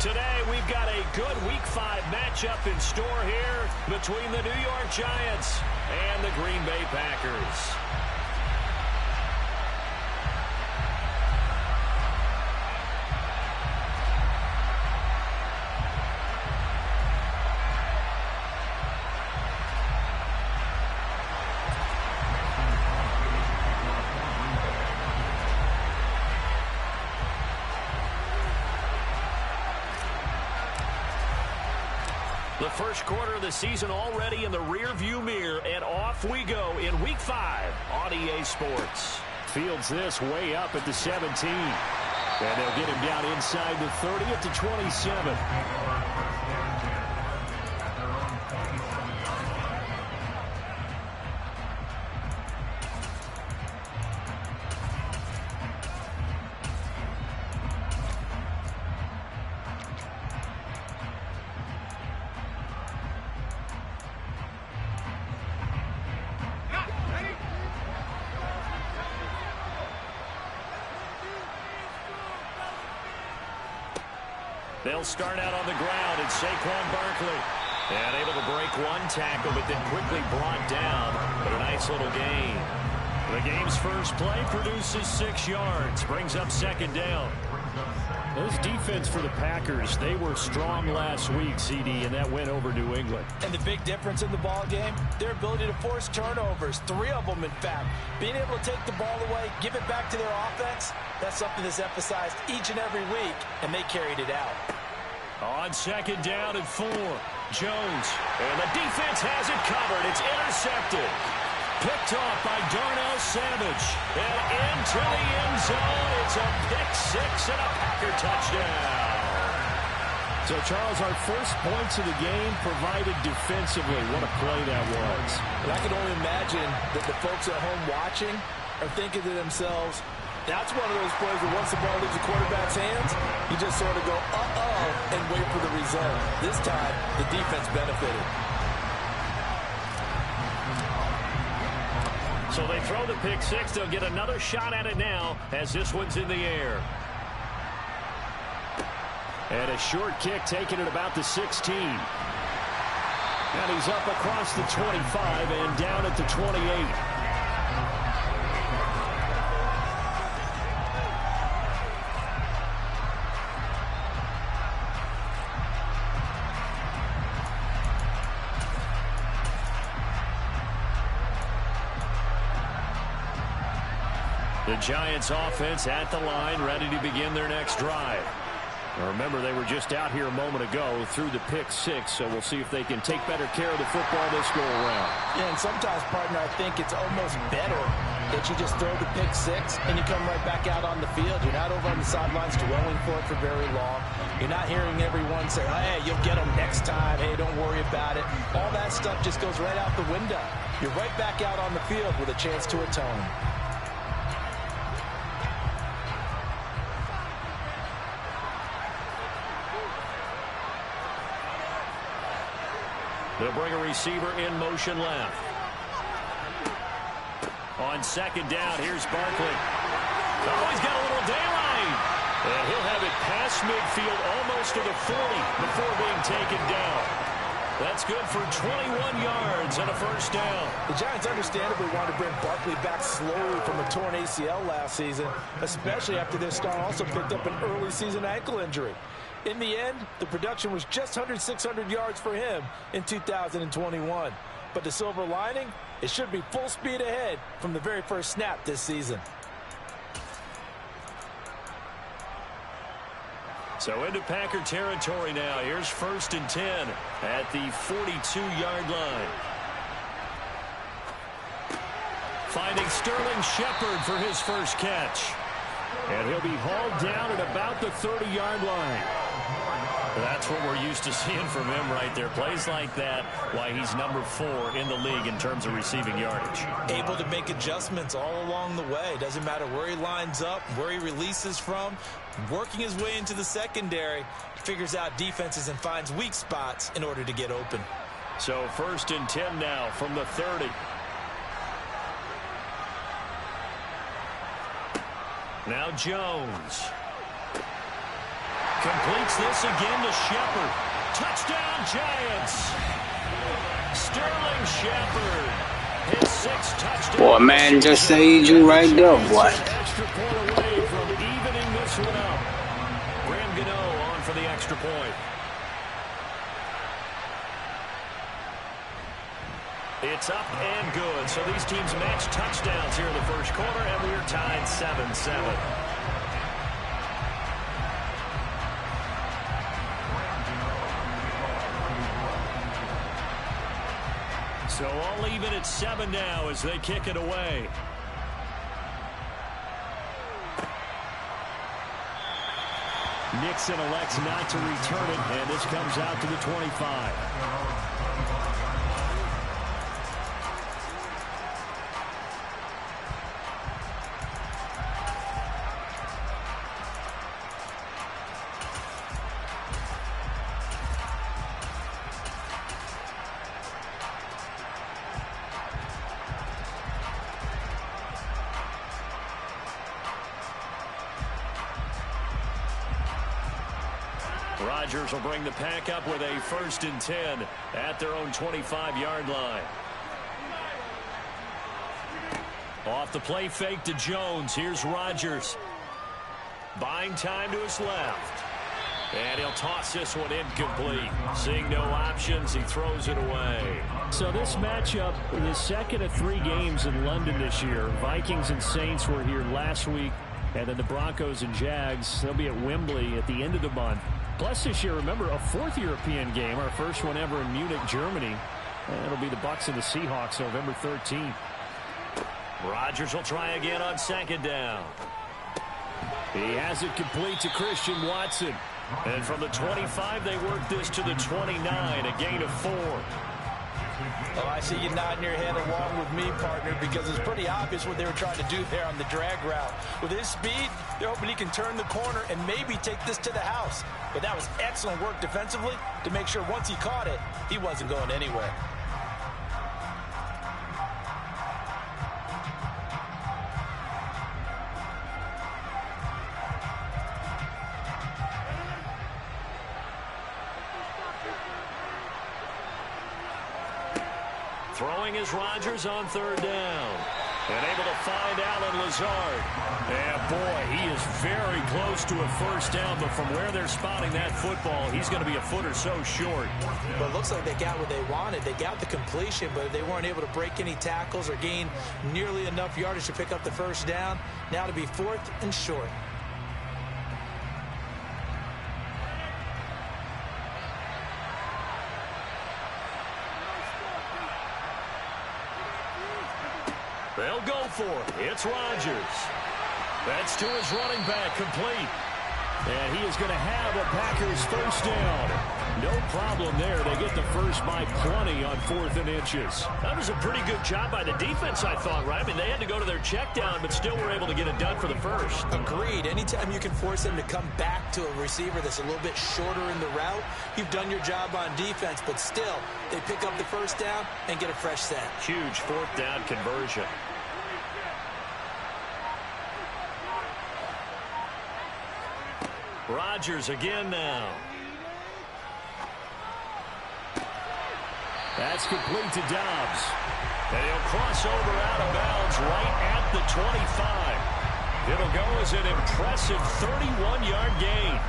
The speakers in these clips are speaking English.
Today, we've got a good Week 5 matchup in store here between the New York Giants and the Green Bay Packers. The first quarter of the season already in the rear-view mirror, and off we go in Week 5 on EA Sports. Fields this way up at the 17. And they'll get him down inside the 30 at the 27. They'll start out on the ground, and Saquon Barkley. And able to break one tackle, but then quickly brought down. But a nice little gain. The game's first play produces 6 yards. Brings up second down. This defense for the Packers, they were strong last week, CD, and that went over New England. And the big difference in the ball game, their ability to force turnovers, 3 of them, in fact. Being able to take the ball away, give it back to their offense, that's something that's emphasized each and every week, and they carried it out. On second down and 4, Jones. And the defense has it covered. It's intercepted. Picked off by Darnell Savage. And into the end zone. It's a pick 6 and a Packer touchdown. So, Charles, our first points of the game provided defensively. What a play that was. And I can only imagine that the folks at home watching are thinking to themselves, that's one of those plays where once the ball leaves the quarterback's hands, you just sort of go, uh-oh, and wait for the result. This time, the defense benefited. So they throw the pick 6. They'll get another shot at it now as this one's in the air. And a short kick taken at about the 16. And he's up across the 25 and down at the 28. The Giants offense at the line, ready to begin their next drive. Now remember, they were just out here a moment ago through the pick 6, so we'll see if they can take better care of the football this go around. Yeah, and sometimes, partner, I think it's almost better that you just throw the pick 6 and you come right back out on the field. You're not over on the sidelines dwelling for it for very long. You're not hearing everyone say, hey, you'll get them next time. Hey, don't worry about it. All that stuff just goes right out the window. You're right back out on the field with a chance to atone. They'll bring a receiver in motion left. On second down, here's Barkley. Oh, he's got a little daylight. And he'll have it past midfield almost to the 40 before being taken down. That's good for 21 yards and a first down. The Giants understandably want to bring Barkley back slowly from a torn ACL last season, especially after their star also picked up an early season ankle injury. In the end, the production was just under 600 yards for him in 2021. But the silver lining, it should be full speed ahead from the very first snap this season. So into Packer territory now. Here's 1st and 10 at the 42-yard line. Finding Sterling Shepard for his first catch. And he'll be hauled down at about the 30-yard line. That's what we're used to seeing from him right there. Plays like that, why he's number 4 in the league in terms of receiving yardage. Able to make adjustments all along the way. Doesn't matter where he lines up, where he releases from. Working his way into the secondary, figures out defenses and finds weak spots in order to get open. So 1st and 10 now from the 30. Now Jones. Completes this again to Shepard. Touchdown, Giants. Sterling Shepard. His sixth touchdown. Boy, man, just saved you right there, boy. Extra point away from evening this one up. Graham Gano on for the extra point. It's up and good. So these teams match touchdowns here in the first quarter, and we're tied 7-7. So all even at 7 now as they kick it away. Nixon elects not to return it, and this comes out to the 25. Rodgers will bring the pack up with a 1st and 10 at their own 25-yard line. Off the play fake to Jones. Here's Rodgers. Buying time to his left. And he'll toss this one incomplete. Seeing no options, he throws it away. So this matchup, the second of 3 games in London this year. Vikings and Saints were here last week. And then the Broncos and Jags, they'll be at Wembley at the end of the month. Plus this year, remember, a 4th European game, our first one ever in Munich, Germany. And it'll be the Bucs and the Seahawks November 13th. Rodgers will try again on 2nd down. He has it complete to Christian Watson. And from the 25, they work this to the 29, a gain of 4. Oh, I see you nodding your head along with me, partner, because it's pretty obvious what they were trying to do there on the drag route. With his speed, they're hoping he can turn the corner and maybe take this to the house. But that was excellent work defensively to make sure once he caught it, he wasn't going anywhere. Throwing is Rodgers on 3rd down. And able to find Allen Lazard. And boy, he is very close to a 1st down, but from where they're spotting that football, he's going to be a foot or so short. But it looks like they got what they wanted. They got the completion, but they weren't able to break any tackles or gain nearly enough yardage to pick up the 1st down. Now to be 4th and short. They'll go for it. It's Rodgers. That's to his running back, complete. And he is going to have a Packers 1st down. No problem there. They get the first by plenty on 4th and inches. That was a pretty good job by the defense, I thought, right? I mean, they had to go to their check down, but still were able to get it done for the first. Agreed. Anytime you can force them to come back to a receiver that's a little bit shorter in the route, you've done your job on defense, but still, they pick up the 1st down and get a fresh set. Huge 4th down conversion. Rodgers again now. That's complete to Dobbs. And he'll cross over out of bounds right at the 25. It'll go as an impressive 31-yard gain.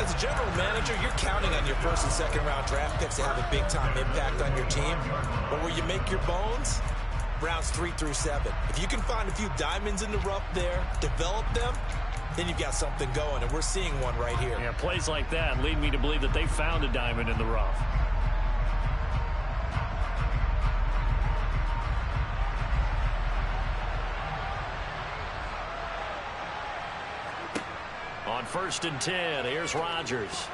As a general manager, you're counting on your 1st and 2nd round draft picks to have a big-time impact on your team. But where you make your bones, rounds 3 through 7. If you can find a few diamonds in the rough there, develop them, then you've got something going, and we're seeing one right here. Yeah, plays like that lead me to believe that they found a diamond in the rough. On 1st and 10, here's Rodgers.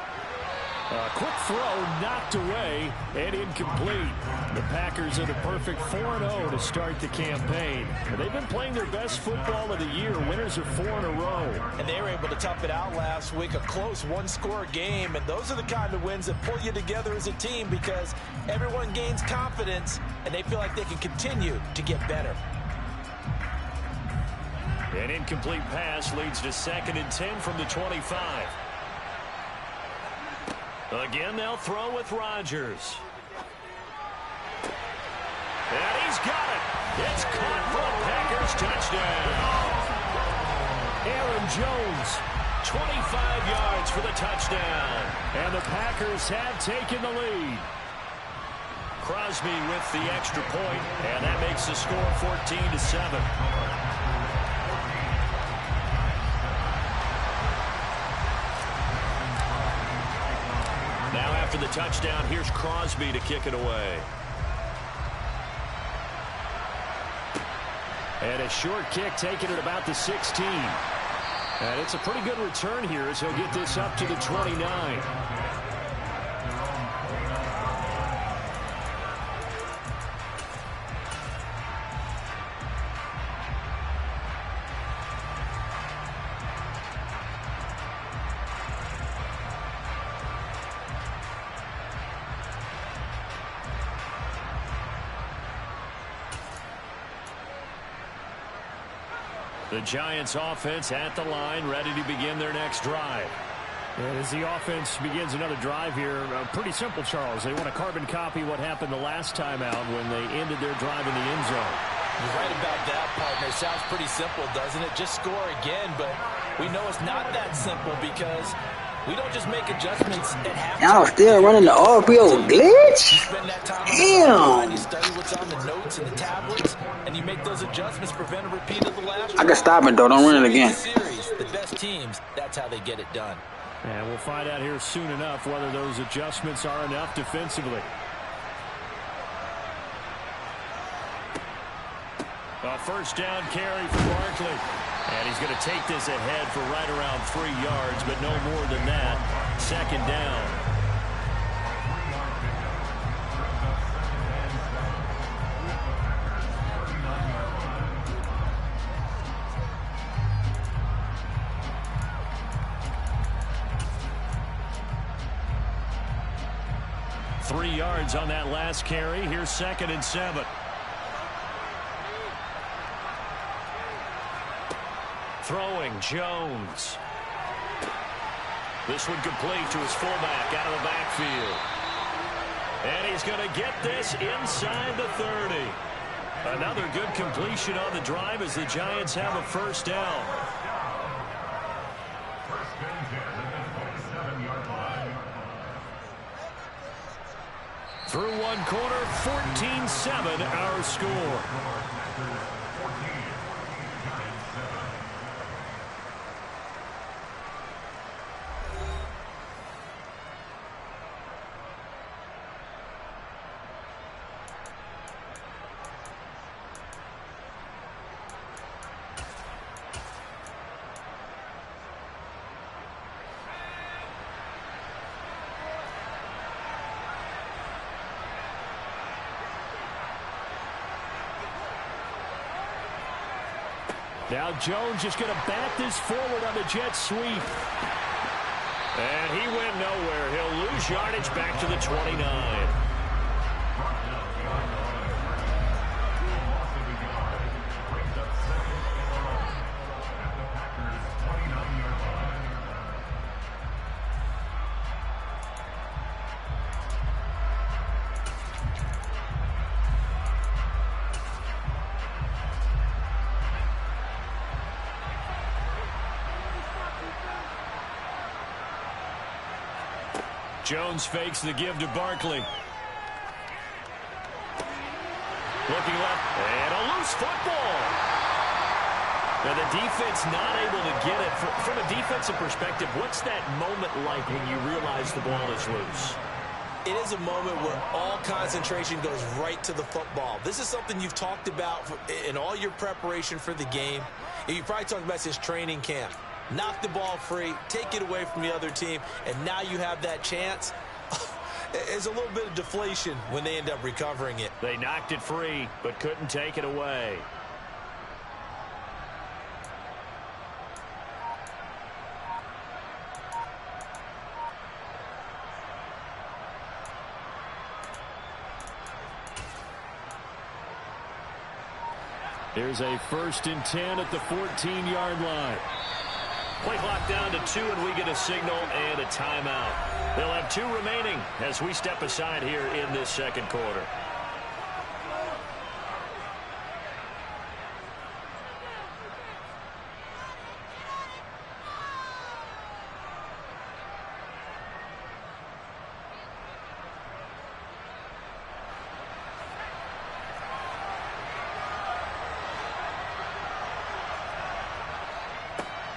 A quick throw knocked away and incomplete. The Packers are the perfect 4-0 to start the campaign. And they've been playing their best football of the year. Winners are 4 in a row. And they were able to tough it out last week. A close 1-score game. And those are the kind of wins that pull you together as a team because everyone gains confidence and they feel like they can continue to get better. An incomplete pass leads to 2nd and 10 from the 25. Again, they'll throw with Rodgers. And he's got it. It's caught for a Packers touchdown. Aaron Jones, 25 yards for the touchdown. And the Packers have taken the lead. Crosby with the extra point, and that makes the score 14-7. Now after the touchdown, here's Crosby to kick it away. And a short kick taken at about the 16. And it's a pretty good return here as he'll get this up to the 29. The Giants offense at the line, ready to begin their next drive. And as the offense begins another drive here, pretty simple, Charles. They want to carbon copy what happened the last time out when they ended their drive in the end zone. You're right about that, partner. Sounds pretty simple, doesn't it? Just score again, but we know it's not that simple because we don't just make adjustments at halftime. Y'all still running the RPO glitch? Damn. You study what's on the notes and the tablets, and you make those adjustments, prevent a repeat of the last. I can stop it though. Don't run it again. The best teams, that's how they get it done. And we'll find out here soon enough whether those adjustments are enough defensively. A first down carry for Barkley. And he's going to take this ahead for right around 3 yards, but no more than that. Second down. Three yards on that last carry. Here's 2nd and 7. Throwing Jones. This one complete to his fullback out of the backfield. And he's going to get this inside the 30. Another good completion on the drive as the Giants have a first down. Through one quarter, 14-7 our score. Now Jones just going to bat this forward on the jet sweep. And he went nowhere. He'll lose yardage back to the 29. Jones fakes the give to Barkley. Looking left, and a loose football. Now the defense not able to get it. From a defensive perspective, what's that moment like when you realize the ball is loose? It is a moment where all concentration goes right to the football. This is something you've talked about in all your preparation for the game. You probably talked about since training camp. Knock the ball free, take it away from the other team, and now you have that chance. There's a little bit of deflation when they end up recovering it. They knocked it free, but couldn't take it away. There's a 1st and 10 at the 14-yard line. Play clock down to 2, and we get a signal and a timeout. They'll have 2 remaining as we step aside here in this second quarter.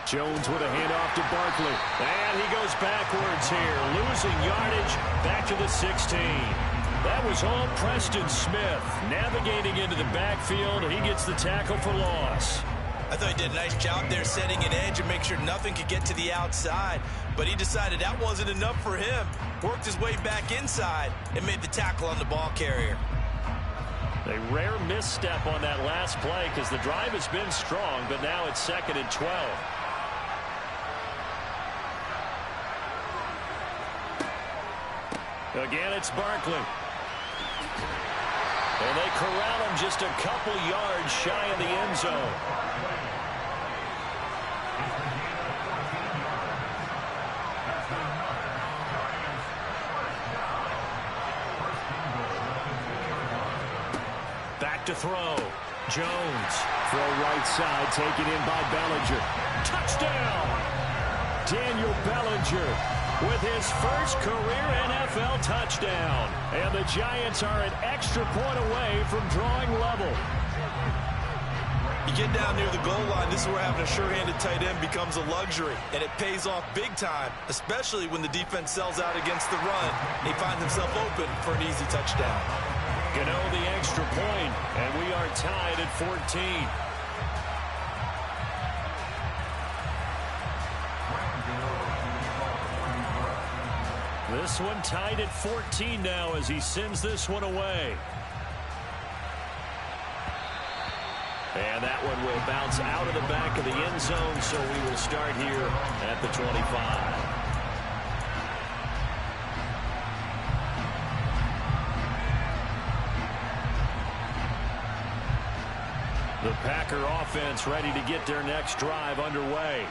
Jones with a handoff to Barkley. And he goes backwards here, losing yardage back to the 16. That was all Preston Smith navigating into the backfield. He gets the tackle for loss. I thought he did a nice job there setting an edge and make sure nothing could get to the outside. But he decided that wasn't enough for him. Worked his way back inside and made the tackle on the ball carrier. A rare misstep on that last play because the drive has been strong, but now it's 2nd and 12. Again, it's Barkley. And they corral him just a couple yards shy of the end zone. Back to throw. Jones. Throw right side, taken in by Bellinger. Touchdown! Daniel Bellinger with his first career NFL touchdown. And the Giants are an extra point away from drawing level. You get down near the goal line, this is where having a sure-handed tight end becomes a luxury. And it pays off big time, especially when the defense sells out against the run. He finds himself open for an easy touchdown. Gano the extra point, and we are tied at 14. This one tied at 14 now as he sends this one away. And that one will bounce out of the back of the end zone, so we will start here at the 25. The Packer offense ready to get their next drive underway.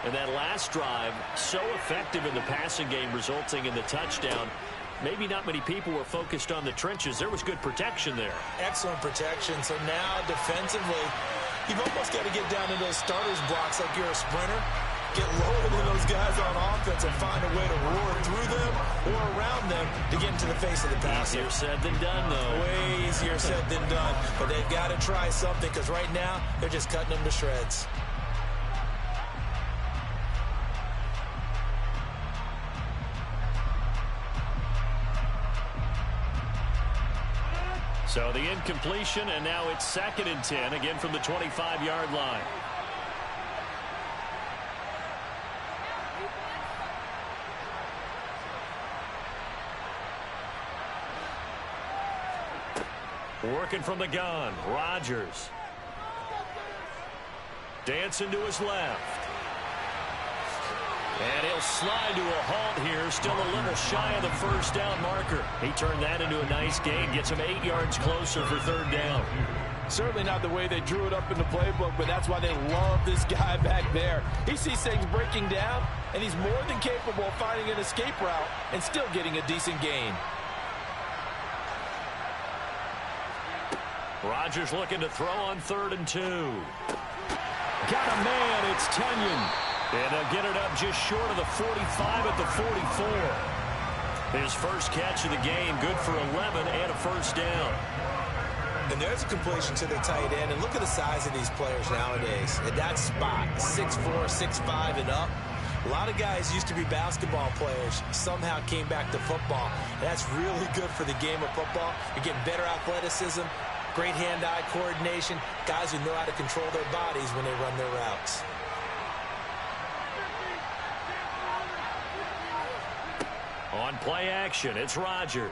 And that last drive, so effective in the passing game, resulting in the touchdown. Maybe not many people were focused on the trenches. There was good protection there. Excellent protection. So now, defensively, you've almost got to get down to those starters blocks like you're a sprinter. Get lower than those guys on offense and find a way to roar through them or around them to get into the face of the passer. Easier said than done, though. Way easier said than done. But they've got to try something because right now, they're just cutting them to shreds. So the incompletion, and now it's 2nd and 10, again from the 25-yard line. Working from the gun, Rodgers. Dancing to his left. And he'll slide to a halt here, still a little shy of the first down marker. He turned that into a nice gain, gets him 8 yards closer for 3rd down. Certainly not the way they drew it up in the playbook, but that's why they love this guy back there. He sees things breaking down, and he's more than capable of finding an escape route and still getting a decent gain. Rodgers looking to throw on 3rd and 2. Got a man, it's Tunyon. And they'll get it up just short of the 45 at the 44. His first catch of the game, good for 11 and a first down. And there's a completion to the tight end. And look at the size of these players nowadays. At that spot, 6'4", 6'5", and up. A lot of guys used to be basketball players, somehow came back to football. And that's really good for the game of football. You're getting better athleticism, great hand-eye coordination, guys who know how to control their bodies when they run their routes. On play action, it's Rodgers.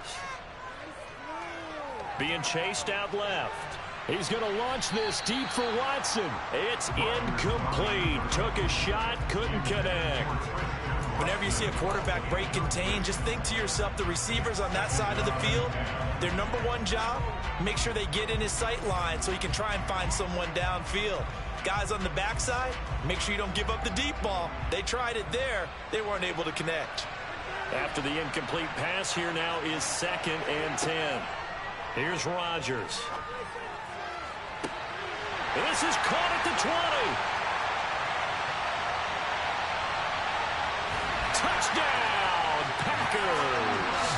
Being chased out left. He's going to launch this deep for Watson. It's incomplete. Took a shot, couldn't connect. Whenever you see a quarterback break contain, just think to yourself, the receivers on that side of the field, their number one job, make sure they get in his sight line so he can try and find someone downfield. Guys on the backside, make sure you don't give up the deep ball. They tried it there. They weren't able to connect. After the incomplete pass, here now is 2nd and 10. Here's Rodgers. This is caught at the 20. Touchdown, Packers.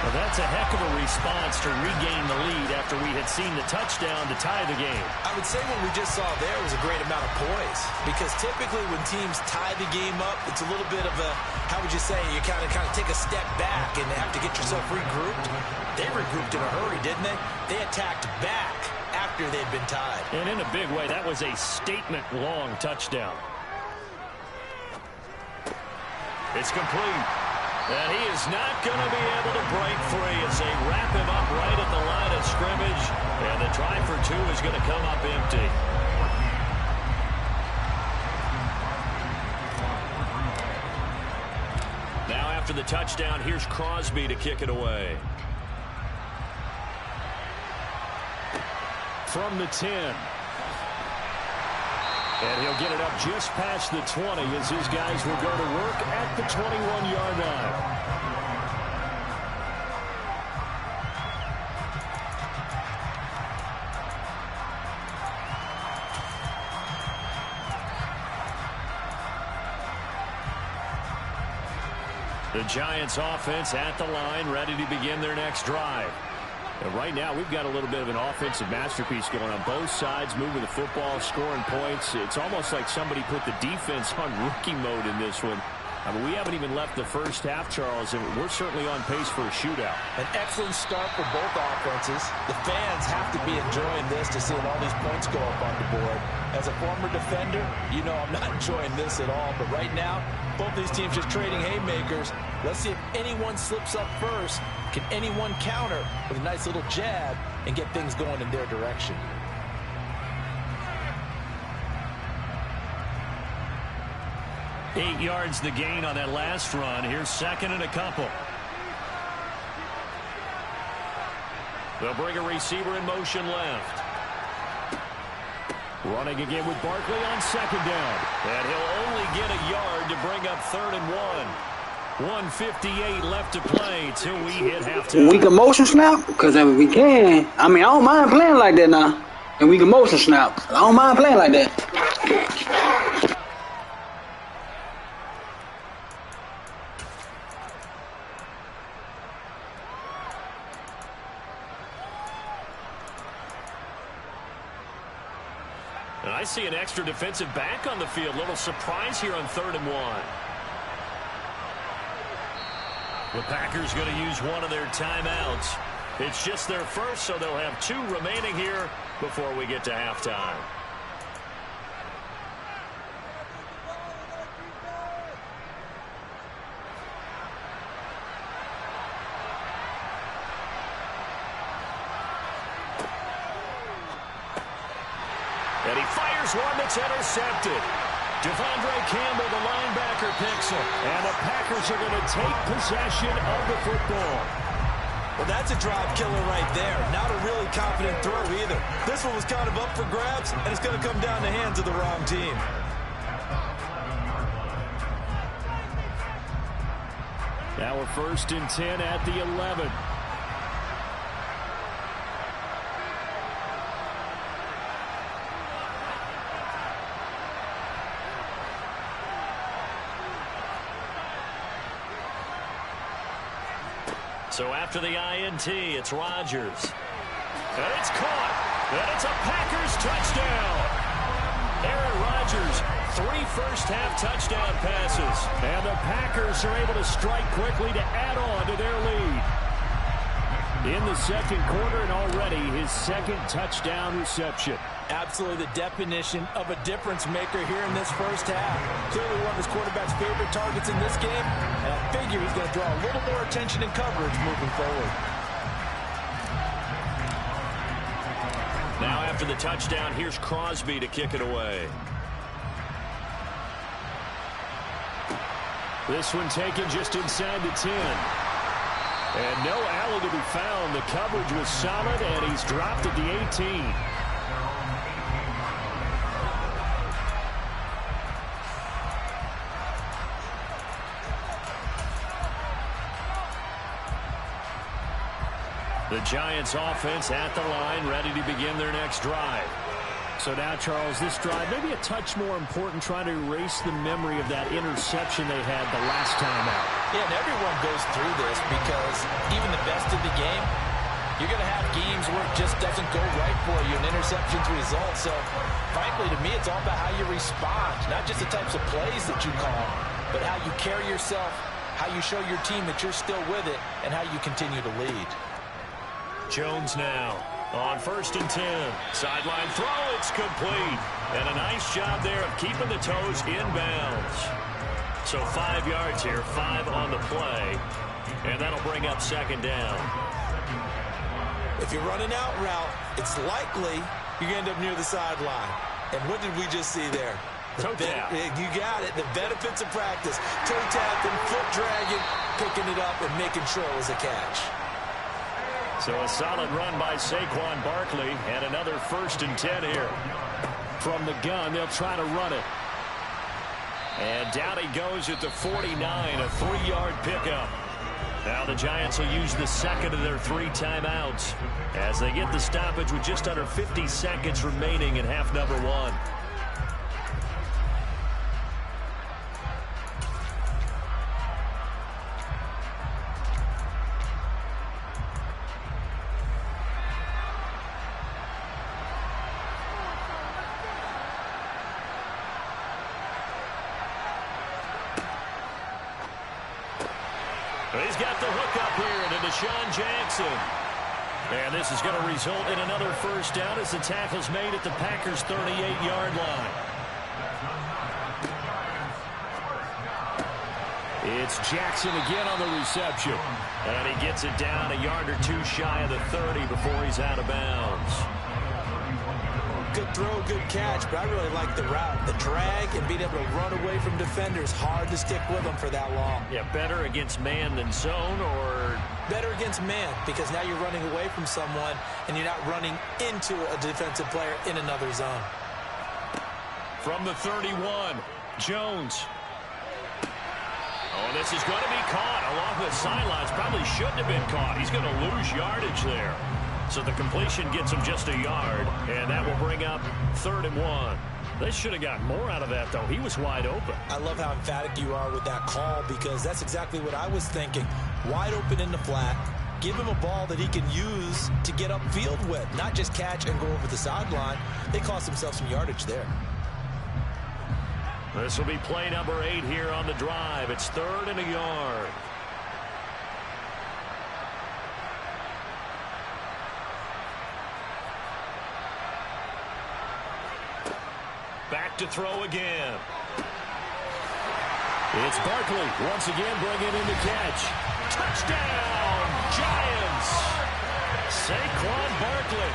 Well, that's a heck of a response to regain the lead after we had seen the touchdown to tie the game. I would say what we just saw there was a great amount of poise, because typically when teams tie the game up, it's a little bit of a, how would you say, you kind of take a step back and have to get yourself regrouped. They regrouped in a hurry, didn't they? They attacked back after they'd been tied. And in a big way, that was a statement-long touchdown. It's complete. And he is not going to be able to break free as they wrap him up right at the line of scrimmage. And the try for 2 is going to come up empty. Now after the touchdown, here's Crosby to kick it away. From the 10. And he'll get it up just past the 20 as his guys will go to work at the 21-yard line. The Giants offense at the line, ready to begin their next drive. And right now, we've got a little bit of an offensive masterpiece going on both sides, moving the football, scoring points. It's almost like somebody put the defense on rookie mode in this one. I mean, we haven't even left the first half, Charles, and we're certainly on pace for a shootout. An excellent start for both offenses. The fans have to be enjoying this to seeing all these points go up on the board. As a former defender, you know I'm not enjoying this at all. But right now, both these teams just trading haymakers. Let's see if anyone slips up first. Can anyone counter with a nice little jab and get things going in their direction? Eight yards the gain on that last run. Here's 2nd and a couple. They'll bring a receiver in motion left. Running again with Barkley on 2nd down. And he'll only get a yard to bring up 3rd and 1. 1:58 left to play till we hit halftime. We can motion snap? Because if we can. I mean, I don't mind playing like that now. And we can motion snap. I don't mind playing like that. And I see an extra defensive back on the field. Little surprise here on 3rd and 1. The Packers going to use one of their timeouts. It's just their first, so they'll have 2 remaining here before we get to halftime. And he fires one that's intercepted. Devondre Campbell, the linebacker, picks him. And the Packers are going to take possession of the football. Well, that's a drive killer right there. Not a really confident throw either. This one was kind of up for grabs, and it's going to come down the hands of the wrong team. Now we're 1st and 10 at the 11. So after the INT, it's Rodgers. And it's caught. And it's a Packers touchdown. Aaron Rodgers, 3 first-half touchdown passes. And the Packers are able to strike quickly to add on to their lead. In the 2nd quarter, and already his 2nd touchdown reception. Absolutely the definition of a difference maker here in this first half. Clearly one of his quarterback's favorite targets in this game, and I figure he's going to draw a little more attention and coverage moving forward. Now after the touchdown, here's Crosby to kick it away. This one taken just inside the 10. And no alley to be found. The coverage was solid, and he's dropped at the 18. The Giants offense at the line, ready to begin their next drive. So now, Charles, this drive maybe a touch more important, trying to erase the memory of that interception they had the last time out. Yeah, and everyone goes through this because even the best of the game, you're going to have games where it just doesn't go right for you, and interceptions result. So, frankly, to me, it's all about how you respond, not just the types of plays that you call, but how you carry yourself, how you show your team that you're still with it, and how you continue to lead. Jones now on 1st and 10. Sideline throw, it's complete. And a nice job there of keeping the toes in bounds. So 5 yards here, 5 on the play. And that'll bring up 2nd down. If you're running out route, it's likely you're going to end up near the sideline. And what did we just see there? Toe tap. You got it. The benefits of practice. Toe tapping, foot dragging, picking it up, and making sure it was a catch. So a solid run by Saquon Barkley, and another 1st and 10 here. From the gun, they'll try to run it. And down he goes at the 49, a 3-yard pickup. Now the Giants will use the second of their 3 timeouts as they get the stoppage with just under 50 seconds remaining in half number 1. He's got the hook up here to Deshaun Jackson. And this is going to result in another 1st down as the tackle's made at the Packers' 38-yard line. It's Jackson again on the reception. And he gets it down a yard or 2 shy of the 30 before he's out of bounds. Good throw, good catch, but I really like the route. The drag and being able to run away from defenders, hard to stick with them for that long. Yeah, better against man than zone, or? Better against man, because now you're running away from someone and you're not running into a defensive player in another zone. From the 31, Jones. Oh, this is going to be caught along the sidelines. Probably shouldn't have been caught. He's going to lose yardage there. So the completion gets him just a yard, and that will bring up 3rd and 1. They should have gotten more out of that, though. He was wide open. I love how emphatic you are with that call, because that's exactly what I was thinking. Wide open in the flat. Give him a ball that he can use to get upfield with, not just catch and go over the sideline. They cost themselves some yardage there. This will be play number 8 here on the drive. It's 3rd and a yard. Back to throw again. It's Barkley once again bringing in the catch. Touchdown, Giants! Saquon Barkley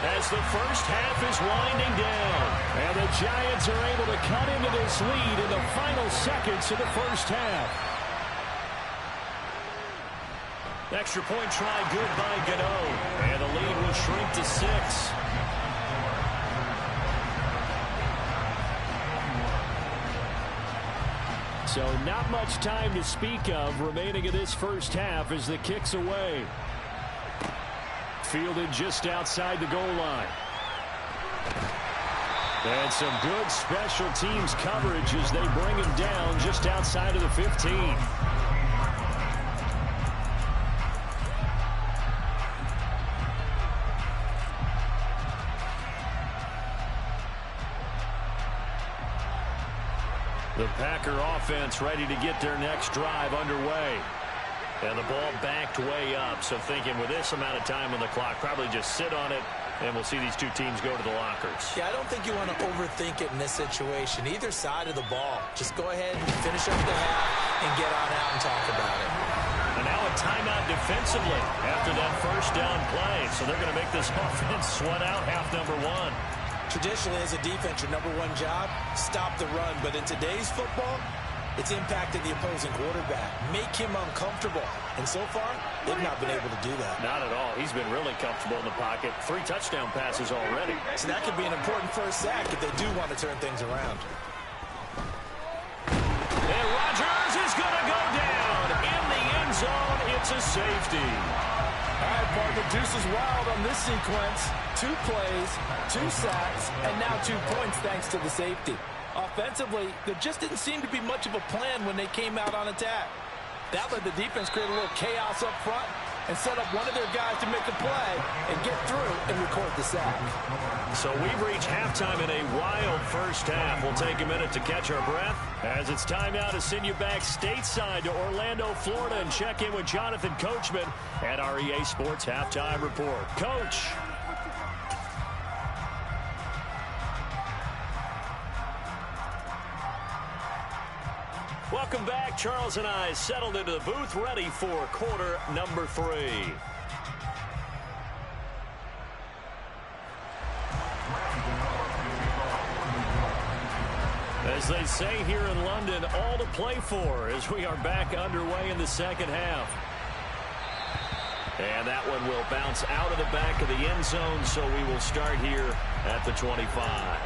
as the first half is winding down. And the Giants are able to cut into this lead in the final seconds of the first half. Extra point try good by Gano. And the lead will shrink to 6. So not much time to speak of remaining in this first half as the kick's away. Fielded just outside the goal line. And some good special teams coverage as they bring him down just outside of the 15. The Packer offense ready to get their next drive underway. And the ball backed way up. So thinking with this amount of time on the clock, probably just sit on it, and we'll see these two teams go to the lockers. Yeah, I don't think you want to overthink it in this situation. Either side of the ball. Just go ahead and finish up the half and get on out and talk about it. And now a timeout defensively after that first down play. So they're going to make this offense sweat out half number 1. Traditionally, as a defense, your number 1 job, stop the run. But in today's football, it's impacted the opposing quarterback. Make him uncomfortable. And so far, they've not been able to do that. Not at all. He's been really comfortable in the pocket. 3 touchdown passes already. So that could be an important first sack if they do want to turn things around. And Rodgers is going to go down in the end zone. It's a safety. All right, partner, deuce is wild on this sequence. 2 plays, 2 sacks, and now 2 points thanks to the safety. Offensively, there just didn't seem to be much of a plan when they came out on attack. That let the defense create a little chaos up front and set up one of their guys to make a play and get through and record the sack. So we've reached halftime in a wild first half. We'll take a minute to catch our breath as it's time now to send you back stateside to Orlando, Florida, and check in with Jonathan Coachman at our EA Sports Halftime Report. Coach. Welcome back. Charles and I settled into the booth, ready for quarter number 3. As they say here in London, all to play for as we are back underway in the second half. And that one will bounce out of the back of the end zone, so we will start here at the 25.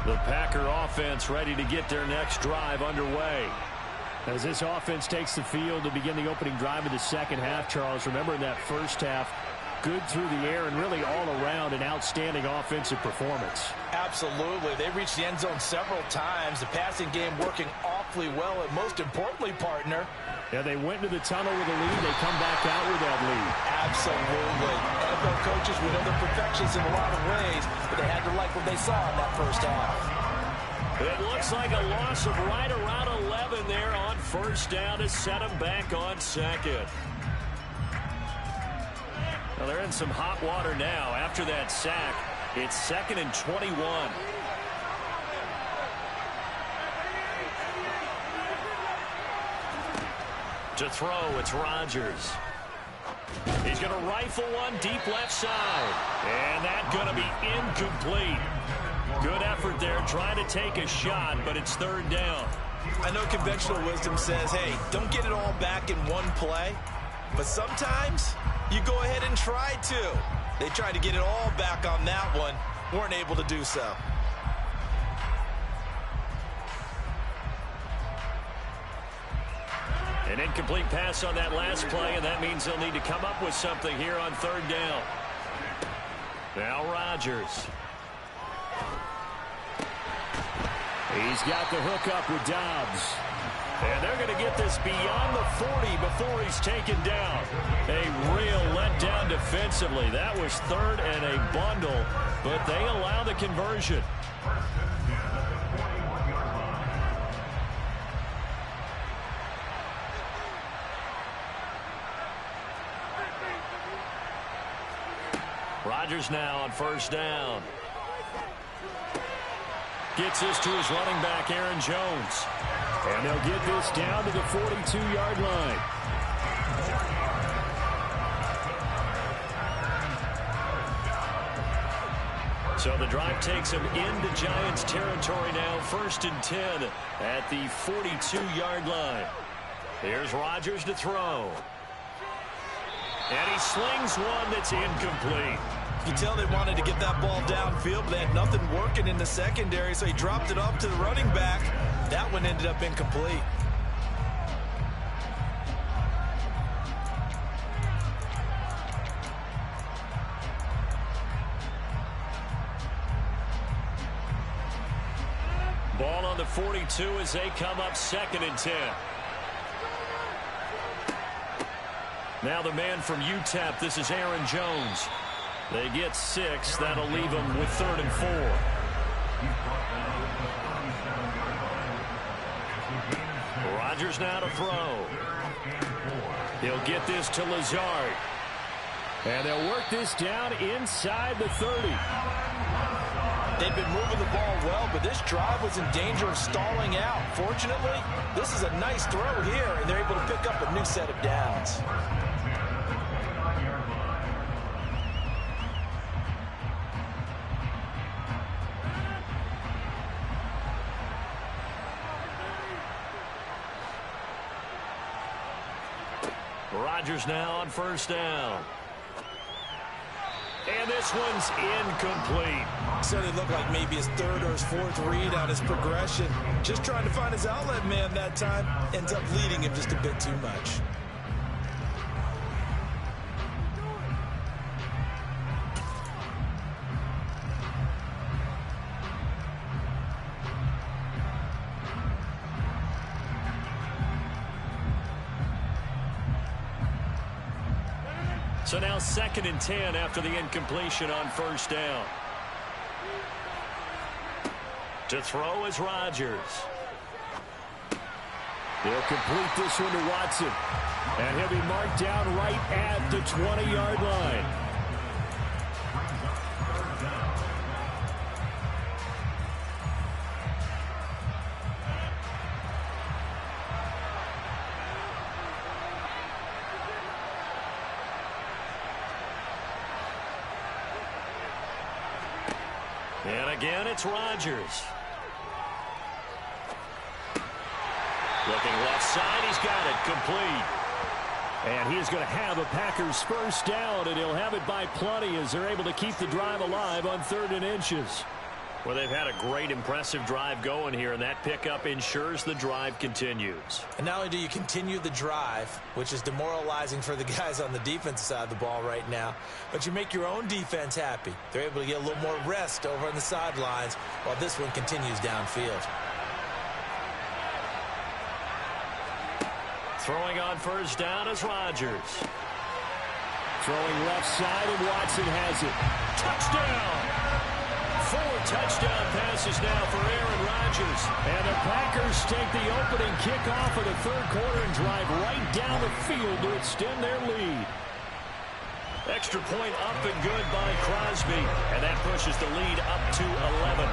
The Packer offense ready to get their next drive underway. As this offense takes the field to begin the opening drive of the second half, Charles, remember in that first half, good through the air and really all around an outstanding offensive performance. Absolutely. They reached the end zone several times. The passing game working awfully well, and most importantly, partner, yeah, they went into the tunnel with a lead. They come back out with that lead. Absolutely. NFL coaches, we know they're perfectionists in a lot of ways, but they had to like what they saw in that first half. It looks like a loss of right around 11 there on first down to set them back on second. Well, they're in some hot water now. After that sack, it's 2nd and 21. To throw, it's Rodgers. He's going to rifle one deep left side. And that's going to be incomplete. Good effort there, trying to take a shot, but it's 3rd down. I know conventional wisdom says, hey, don't get it all back in one play. But sometimes you go ahead and try to. They tried to get it all back on that one. Weren't able to do so. An incomplete pass on that last play, and that means they'll need to come up with something here on 3rd down. Now Rodgers. He's got the hook up with Dobbs. And they're going to get this beyond the 40 before he's taken down. A real letdown defensively. That was 3rd and a bundle, but they allow the conversion. Rodgers now on first down. Gets this to his running back, Aaron Jones. And they'll get this down to the 42-yard line. So the drive takes him into Giants territory now. 1st and 10 at the 42-yard line. Here's Rodgers to throw. And he slings one that's incomplete. You tell they wanted to get that ball downfield, but they had nothing working in the secondary, so he dropped it off to the running back. That one ended up incomplete. Ball on the 42 as they come up 2nd and 10. Now the man from UTEP, this is Aaron Jones. They get 6. That'll leave them with 3rd and 4. Rodgers now to throw. He'll get this to Lazard. And they'll work this down inside the 30. They've been moving the ball well, but this drive was in danger of stalling out. Fortunately, this is a nice throw here, and they're able to pick up a new set of downs. Rodgers now on first down. And this one's incomplete. So it looked like maybe his third or his fourth read on his progression. Just trying to find his outlet man that time. Ends up leading him just a bit too much. So now 2nd and 10 after the incompletion on 1st down. To throw is Rodgers. He'll complete this one to Watson. And he'll be marked down right at the 20-yard line. And again, it's Rodgers. Looking left side, he's got it complete. And he is going to have a Packers first down, and he'll have it by plenty as they're able to keep the drive alive on 3rd and inches. Well, they've had a great, impressive drive going here, and that pickup ensures the drive continues. And not only do you continue the drive, which is demoralizing for the guys on the defensive side of the ball right now, but you make your own defense happy. They're able to get a little more rest over on the sidelines while this one continues downfield. Throwing on 1st down is Rodgers. Throwing left side, and Watson has it. Touchdown! 4 touchdown passes now for Aaron Rodgers. And the Packers take the opening kickoff of the 3rd quarter and drive right down the field to extend their lead. Extra point up and good by Crosby. And that pushes the lead up to 11.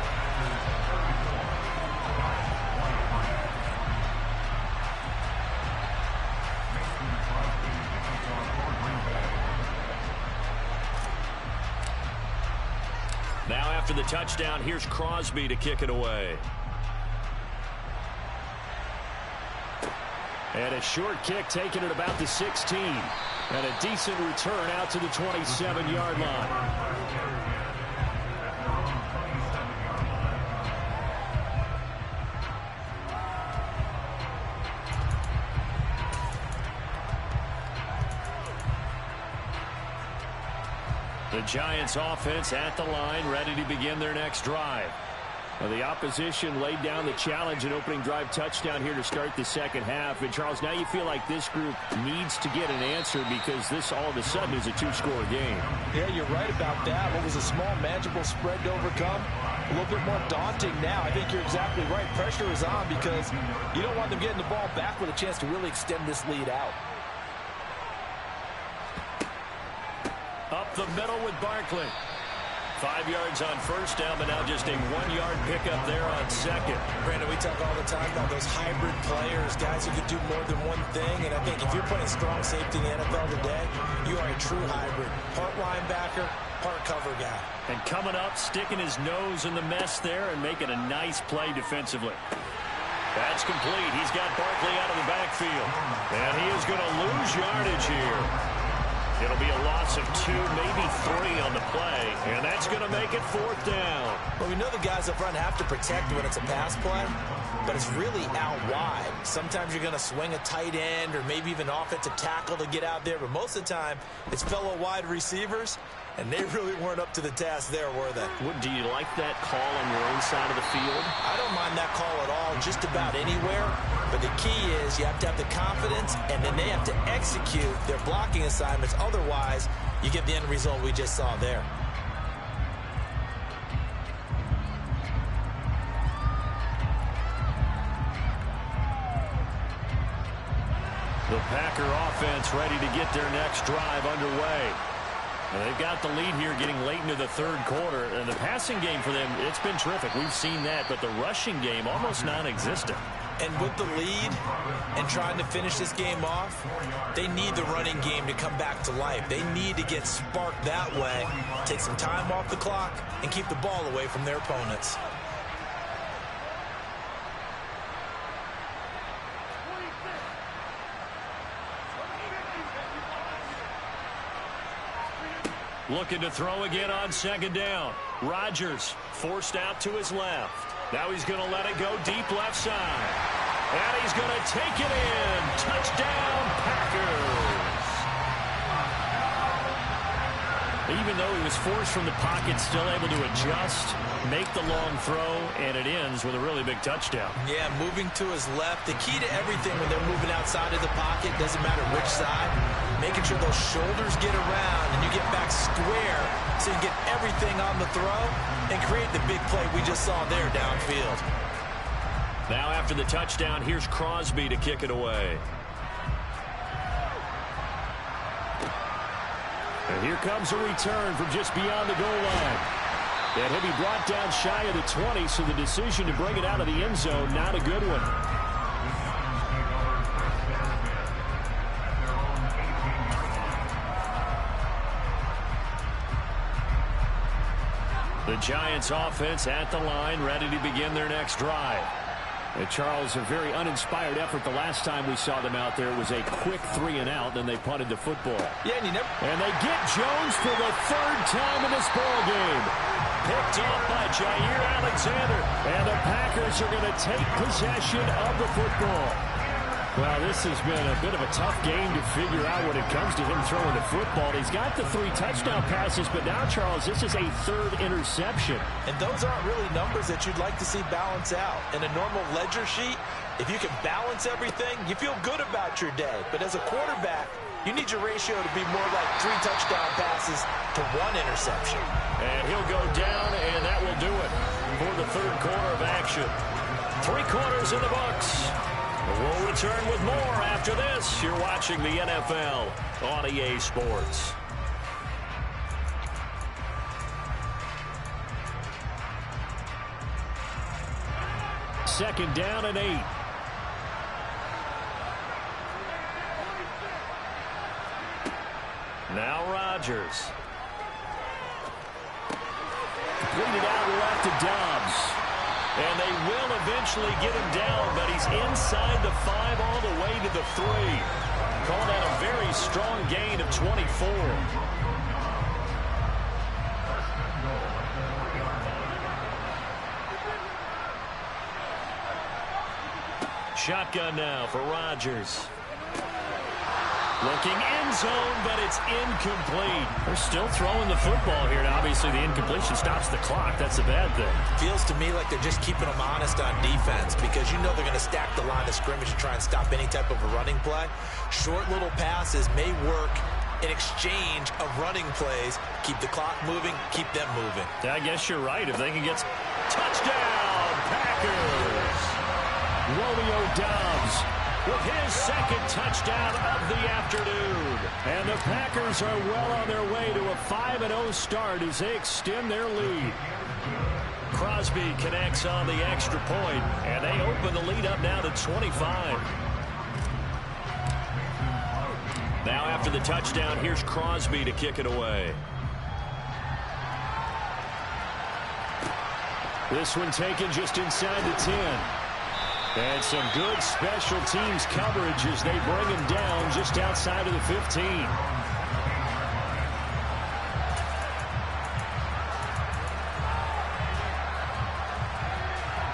Now after the touchdown, here's Crosby to kick it away. And a short kick taken at about the 16. And a decent return out to the 27-yard line. The Giants offense at the line, ready to begin their next drive. Well, the opposition laid down the challenge and opening drive touchdown here to start the 2nd half. And, Charles, now you feel like this group needs to get an answer because this all of a sudden is a 2-score game. Yeah, you're right about that. What was a small, manageable spread to overcome, a little bit more daunting now. I think you're exactly right. Pressure is on because you don't want them getting the ball back with a chance to really extend this lead out. Up the middle with Barkley. 5 yards on 1st down, but now just a 1-yard pickup there on 2nd. Brandon, we talk all the time about those hybrid players, guys who can do more than one thing. And I think if you're playing strong safety in the NFL today, you are a true hybrid. Part linebacker, part cover guy. And coming up, sticking his nose in the mess there and making a nice play defensively. That's complete. He's got Barkley out of the backfield. And he is going to lose yardage here. It'll be a loss of 2, maybe 3 on the play, and that's going to make it 4th down. Well, we know the guys up front have to protect when it's a pass play, but it's really out wide. Sometimes you're going to swing a tight end or maybe even offensive tackle to get out there, but most of the time it's fellow wide receivers, and they really weren't up to the task there, were they? Do you like that call on your own side of the field? I don't mind that call at all, just about anywhere. But the key is you have to have the confidence, and then they have to execute their blocking assignments. Otherwise, you get the end result we just saw there. The Packer offense ready to get their next drive underway. And they've got the lead here getting late into the 3rd quarter. And the passing game for them, it's been terrific. We've seen that. But the rushing game, almost non-existent. And with the lead and trying to finish this game off, they need the running game to come back to life. They need to get sparked that way, take some time off the clock, and keep the ball away from their opponents. Looking to throw again on second down. Rodgers forced out to his left. Now he's going to let it go deep left side. And he's going to take it in. Touchdown, Packers. Even though he was forced from the pocket, still able to adjust, make the long throw, and it ends with a really big touchdown. Yeah, moving to his left. The key to everything when they're moving outside of the pocket, doesn't matter which side, making sure those shoulders get around and you get back square so you get everything on the throw and create the big play we just saw there downfield. Now after the touchdown, here's Crosby to kick it away. And here comes a return from just beyond the goal line. And he'll be brought down shy of the 20, so the decision to bring it out of the end zone, not a good one. The Giants offense at the line, ready to begin their next drive. And Charles, a very uninspired effort the last time we saw them out there. It was a quick 3-and-out, then they punted the football. Yeah, and they get Jones for the third time in this ball game. Picked off by Jair Alexander. And the Packers are going to take possession of the football. Well, this has been a bit of a tough game to figure out when it comes to him throwing the football. He's got the 3 touchdown passes, but now, Charles, this is a 3rd interception. And those aren't really numbers that you'd like to see balance out. In a normal ledger sheet, if you can balance everything, you feel good about your day. But as a quarterback, you need your ratio to be more like 3 touchdown passes to 1 interception. And he'll go down, and that will do it for the 3rd quarter of action. 3 quarters in the books. We'll return with more after this. You're watching the NFL on EA Sports. Second down and 8. Now Rodgers. Completed out left to Dobbs. And they will eventually get him down, but he's inside the 5 all the way to the 3. Call that a very strong gain of 24. Shotgun now for Rodgers. Looking end zone, but it's incomplete. They're still throwing the football here. And obviously, the incompletion stops the clock. That's a bad thing. Feels to me like they're just keeping them honest on defense because you know they're going to stack the line of scrimmage to try and stop any type of a running play. Short little passes may work in exchange of running plays. Keep the clock moving, keep them moving. I guess you're right. If they can get touchdown, Packers. Romeo Dobbs with his 2nd touchdown of the afternoon. And the Packers are well on their way to a 5-0 start as they extend their lead. Crosby connects on the extra point, and they open the lead up now to 25. Now after the touchdown, here's Crosby to kick it away. This one taken just inside the 10. And some good special teams coverage as they bring him down just outside of the 15.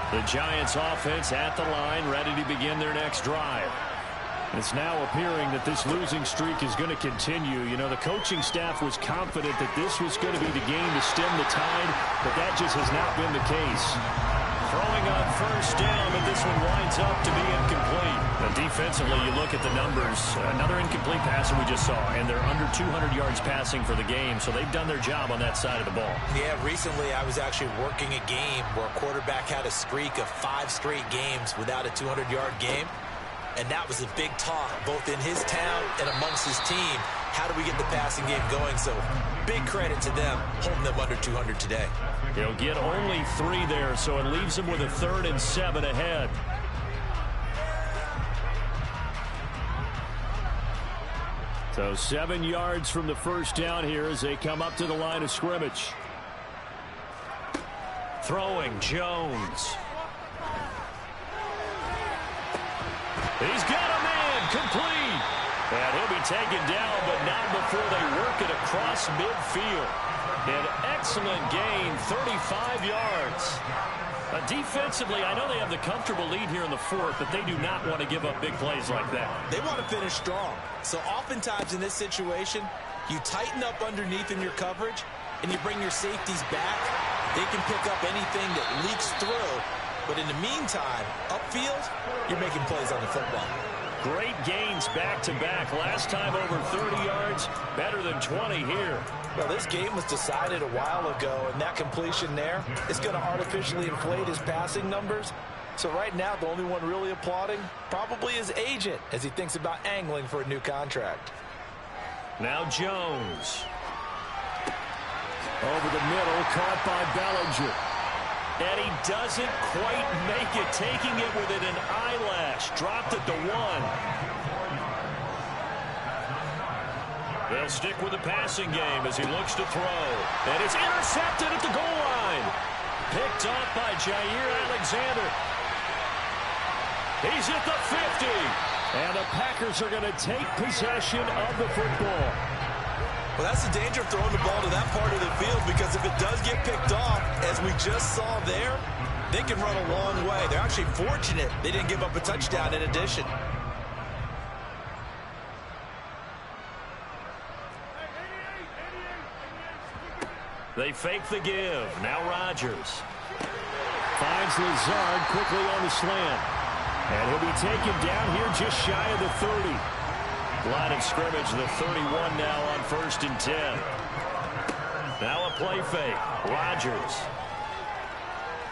The Giants offense at the line, ready to begin their next drive. It's now appearing that this losing streak is going to continue. You know, the coaching staff was confident that this was going to be the game to stem the tide, but that just has not been the case. Throwing on first down, but this one winds up to be incomplete. And defensively, you look at the numbers. Another incomplete pass that we just saw, and they're under 200 yards passing for the game, so they've done their job on that side of the ball. Yeah, recently I was actually working a game where a quarterback had a streak of 5 straight games without a 200-yard game. And that was a big talk, both in his town and amongst his team. How do we get the passing game going? So big credit to them, holding them under 200 today. He'll get only 3 there, so it leaves him with a 3rd and 7 ahead. So 7 yards from the first down here as they come up to the line of scrimmage. Throwing Jones. He's got a man complete. And he'll be taken down, but not before they work it across midfield. An excellent gain, 35 yards. Defensively, I know they have the comfortable lead here in the fourth, but they do not want to give up big plays like that. They want to finish strong. So oftentimes in this situation, you tighten up underneath in your coverage, and you bring your safeties back. They can pick up anything that leaks through. But in the meantime, upfield, you're making plays on the football. Great gains back-to-back. Last time over 30 yards, better than 20 here. Well, this game was decided a while ago, and that completion there is going to artificially inflate his passing numbers. So right now, the only one really applauding probably his agent as he thinks about angling for a new contract. Now Jones. Over the middle, caught by Bellinger. And he doesn't quite make it, taking it within an eyelash. Dropped it to 1. They'll stick with the passing game as he looks to throw. And it's intercepted at the goal line. Picked off by Jair Alexander. He's at the 50. And the Packers are going to take possession of the football. Well, that's the danger of throwing the ball to that part of the field, because if it does get picked off, as we just saw there, they can run a long way. They're actually fortunate they didn't give up a touchdown in addition. They fake the give. Now Rodgers finds Lazard quickly on the slant. And he'll be taken down here just shy of the 30. Line of scrimmage, the 31 now on 1st and 10. Now a play fake. Rodgers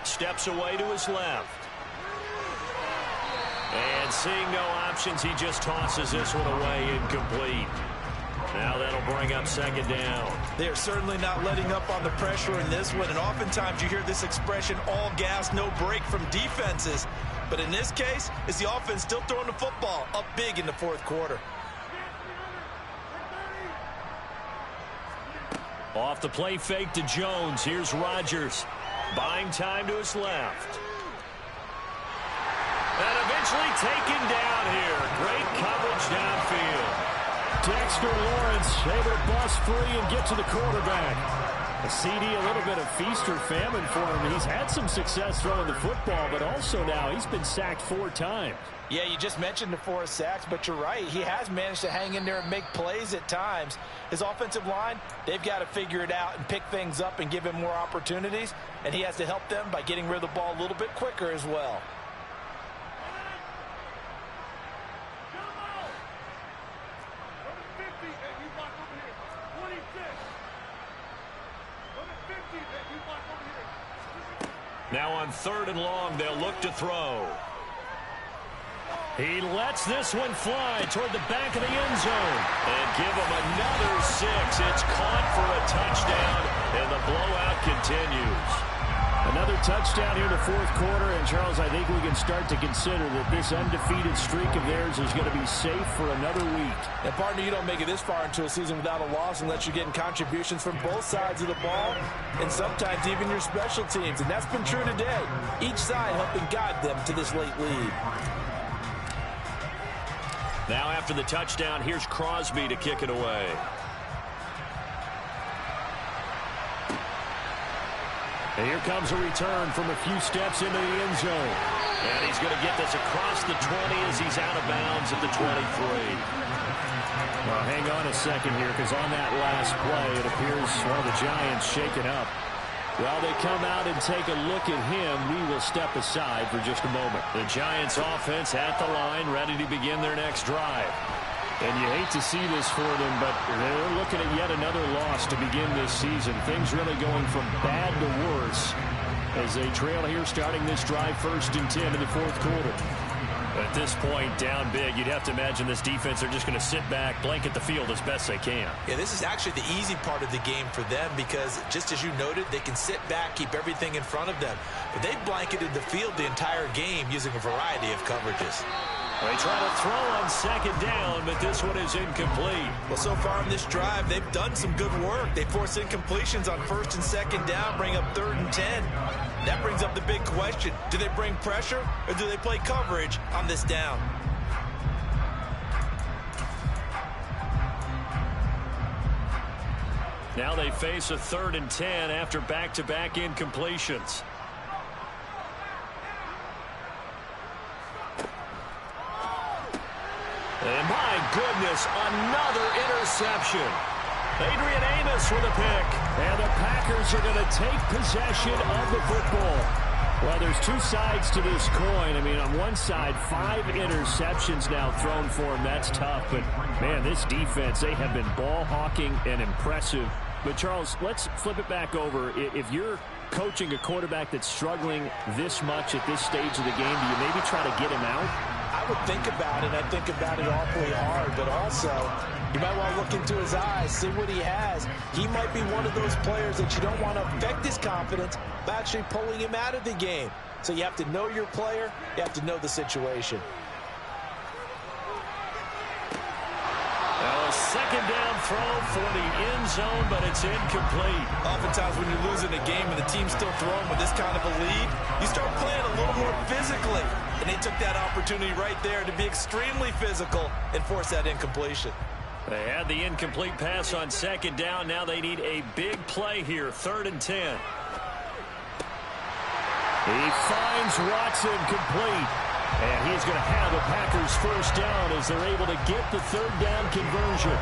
steps away to his left. And seeing no options, he just tosses this one away, incomplete. Now that'll bring up 2nd down. They are certainly not letting up on the pressure in this one, and oftentimes you hear this expression, all gas, no break from defenses. But in this case, it's the offense still throwing the football up big in the 4th quarter. Off the play fake to Jones. Here's Rodgers. Buying time to his left. And eventually taken down here. Great coverage downfield. Dexter Lawrence able to bust free and get to the quarterback. A CD, a little bit of feast or famine for him. He's had some success throwing the football, but also now he's been sacked 4 times. Yeah, you just mentioned the 4 sacks, but you're right. He has managed to hang in there and make plays at times. His offensive line, they've got to figure it out and pick things up and give him more opportunities, and he has to help them by getting rid of the ball a little bit quicker as well. Now on 3rd and long, they'll look to throw. He lets this one fly toward the back of the end zone. And give him another 6. It's caught for a touchdown, and the blowout continues. Another touchdown here in the 4th quarter, and Charles, I think we can start to consider that this undefeated streak of theirs is going to be safe for another week. And partner, you don't make it this far into a season without a loss unless you're getting contributions from both sides of the ball, and sometimes even your special teams, and that's been true today. Each side helping guide them to this late lead. Now after the touchdown, here's Crosby to kick it away. And here comes a return from a few steps into the end zone. And he's going to get this across the 20 as he's out of bounds at the 23. Well, hang on a second here, because on that last play, it appears one of the Giants shaken up. While they come out and take a look at him, we will step aside for just a moment. The Giants offense at the line, ready to begin their next drive. And you hate to see this for them, but they're looking at yet another loss to begin this season. Things really going from bad to worse as they trail here starting this drive 1st and 10 in the 4th quarter. At this point, down big, you'd have to imagine this defense are just going to sit back, blanket the field as best they can. Yeah, this is actually the easy part of the game for them because, just as you noted, they can sit back, keep everything in front of them. But they've blanketed the field the entire game using a variety of coverages. They try to throw on 2nd down, but this one is incomplete. Well, so far in this drive, they've done some good work. They force incompletions on 1st and 2nd down, bring up 3rd and 10. That brings up the big question. Do they bring pressure or do they play coverage on this down? Now they face a 3rd and 10 after back-to-back incompletions. And my goodness, another interception. Adrian Amos with a pick. And the Packers are going to take possession of the football. Well, there's two sides to this coin. I mean, on one side, 5 interceptions now thrown for him. That's tough. But, man, this defense, they have been ball hawking and impressive. But, Charles, let's flip it back over. If you're coaching a quarterback that's struggling this much at this stage of the game, do you maybe try to get him out? I would think about it. I think about it awfully hard. But also, you might want to look into his eyes, see what he has. He might be one of those players that you don't want to affect his confidence by actually pulling him out of the game. So you have to know your player. You have to know the situation. A second down throw for the end zone, but it's incomplete. Oftentimes when you're losing a game and the team's still throwing with this kind of a lead, you start playing a little more physically. And they took that opportunity right there to be extremely physical and force that incompletion. They had the incomplete pass on second down. Now they need a big play here, 3rd and 10. He finds Watson complete. And he's going to have the Packers first down as they're able to get the 3rd down conversion.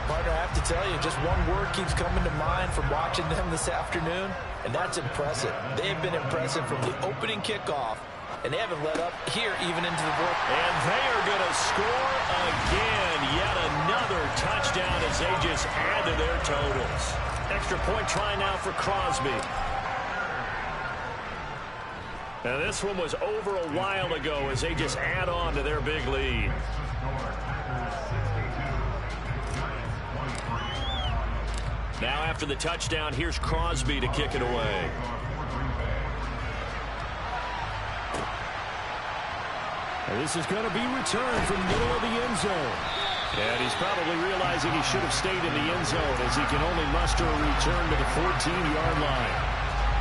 Partner, I have to tell you, just one word keeps coming to mind from watching them this afternoon, and that's impressive. They have been impressive from the opening kickoff, and they haven't let up here even into the fourth. And they are going to score again. Yet another touchdown as they just add to their totals. Extra point try now for Crosby. Now this one was over a while ago as they just add on to their big lead. Now after the touchdown, here's Crosby to kick it away. And this is going to be returned from the middle of the end zone. And he's probably realizing he should have stayed in the end zone as he can only muster a return to the 14-yard line.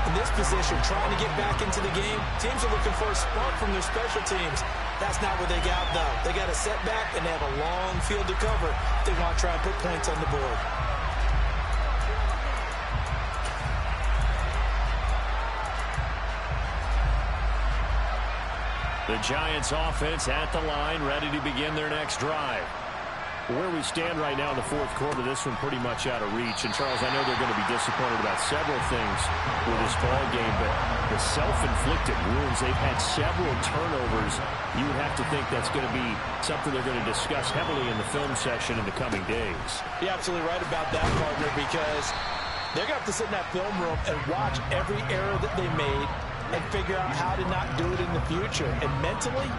In this position, trying to get back into the game, teams are looking for a spark from their special teams. That's not what they got, though. They got a setback, and they have a long field to cover if they want to try and put points on the board. The Giants offense at the line, ready to begin their next drive. Where we stand right now in the fourth quarter, this one pretty much out of reach. And, Charles, I know they're going to be disappointed about several things with this ball game, but the self-inflicted wounds, they've had several turnovers. You would have to think that's going to be something they're going to discuss heavily in the film session in the coming days. You're absolutely right about that, partner, because they're going to have to sit in that film room and watch every error that they made and figure out how to not do it in the future. And mentally,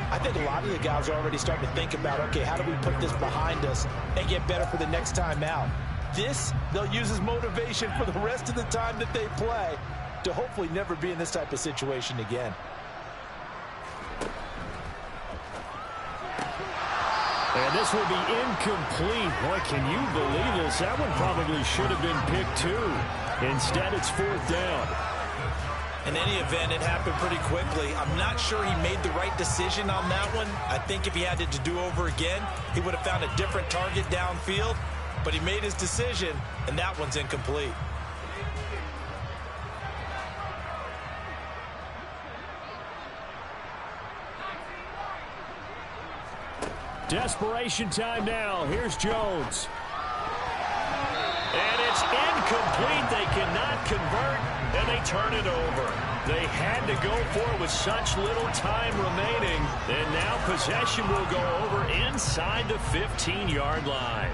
I think a lot of the guys are already starting to think about, okay, how do we put this behind us and get better for the next time out? This, they'll use as motivation for the rest of the time that they play to hopefully never be in this type of situation again. And this will be incomplete. Boy, can you believe this? That one probably should have been picked too. Instead, it's 4th down. In any event, it happened pretty quickly. I'm not sure he made the right decision on that one. I think if he had it to do over again, he would have found a different target downfield. But he made his decision, and that one's incomplete. Desperation time now. Here's Jones. And it's incomplete. They cannot convert, and they turn it over. They had to go for it with such little time remaining. And now possession will go over inside the 15-yard line.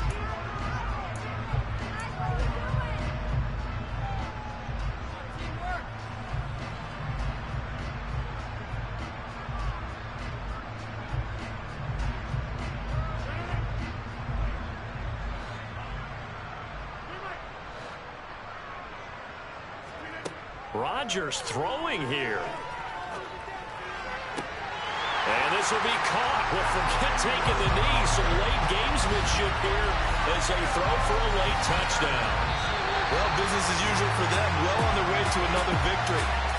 Rodgers throwing here. And this will be caught. Well, forget taking the knee. Some late gamesmanship here as they throw for a late touchdown. Well, business as usual for them. Well on their way to another victory.